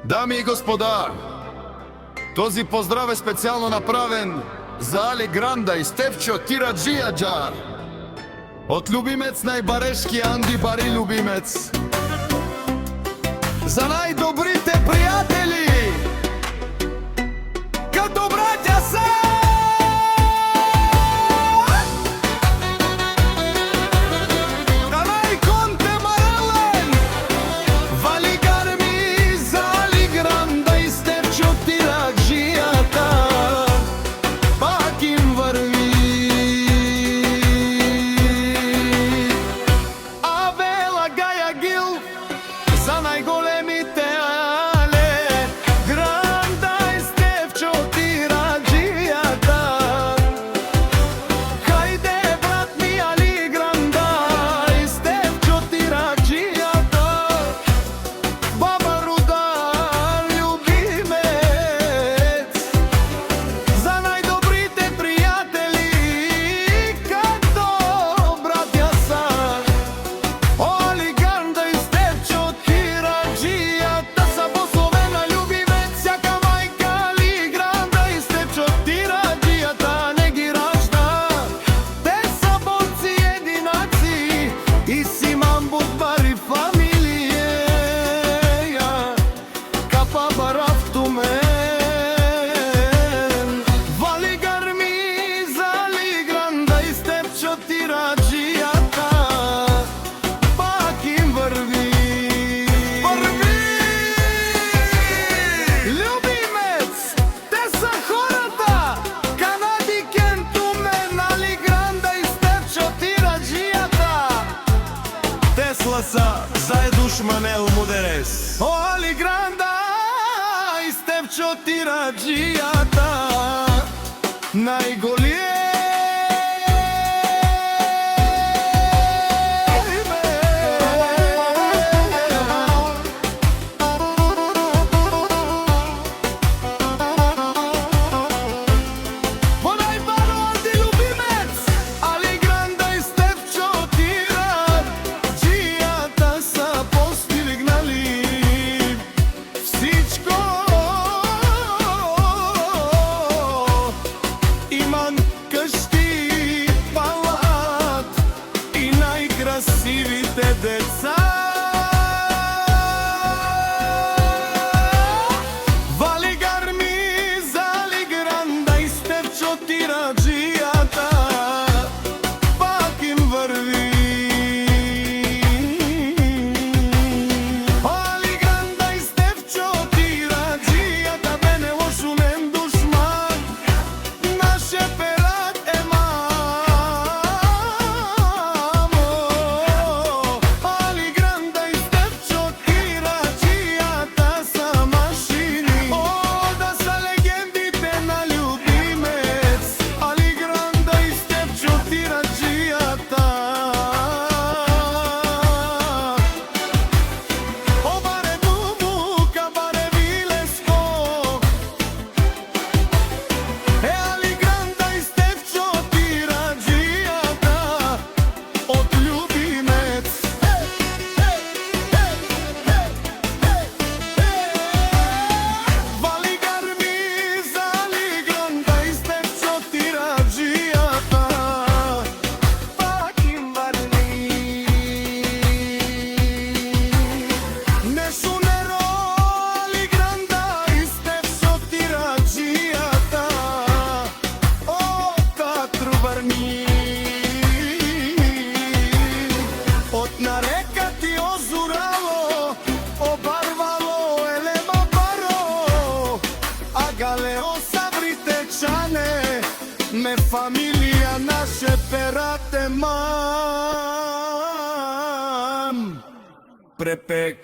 Дами и господа, този поздрав е специјално направен за Али Гранда и Стефчо Тираджијаджар. Од любимец најбарешки Анди Бари любимец. За најдобрите пријатели, като браќа се! За најголемите Але Гранда и Стефчо Тираджијата. Хајде брат ми Али Гранда и Стефчо Тираджијата. Баба Рудар љубимец. За најдобрите пријатели, като браќа са Али Гранда и Стефчо Тираджијата са пословена љубимец. Сјака мајка Али Гранда и Стефчо Тираджијата не ги ражда. Те са борци единаци и си мамбут бари фамилија. Капа баравту мен вали гарми за Али Гранда и Стефчо Тираджијата. Пак им врви љубимец. Те са хората Канади Кентумен, Али Гранда и Стефчо Тираджијата. Тесла са заед душманел мудерес. О Али Гранда и Стефчо Тираджијата најголиме. Во најбаро Анди любимец, Али Гранда и Стефчо Тираджијата са постигнали всичко. Иман къщи, палат и најкрасивите деца. Вали гарми за Али Гранда и Стефчо Тираджијата. Пак им врви Али Гранда и Стефчо Тираджијата. Бене лошунен душман, наше перат е мамо. Али Гранда и Стефчо Тираджијата са машини. О, да са легендите на љубимец, Али Гранда и Стефчо Тираджијата. О, баре Бубука, баре Вилеско, е Али Гранда и Стефчо Тираджијата од љубимец. Вали гарми за Али Гранда и Стефчо Тираджијата. Пак им варни Нешунеро Али Гранда и Стефчо Тираджијата. О, татру варни од нарека ти озурало, обарвало елема баро, а галео сабрите чане, ме фамилија наше перате мам. Препек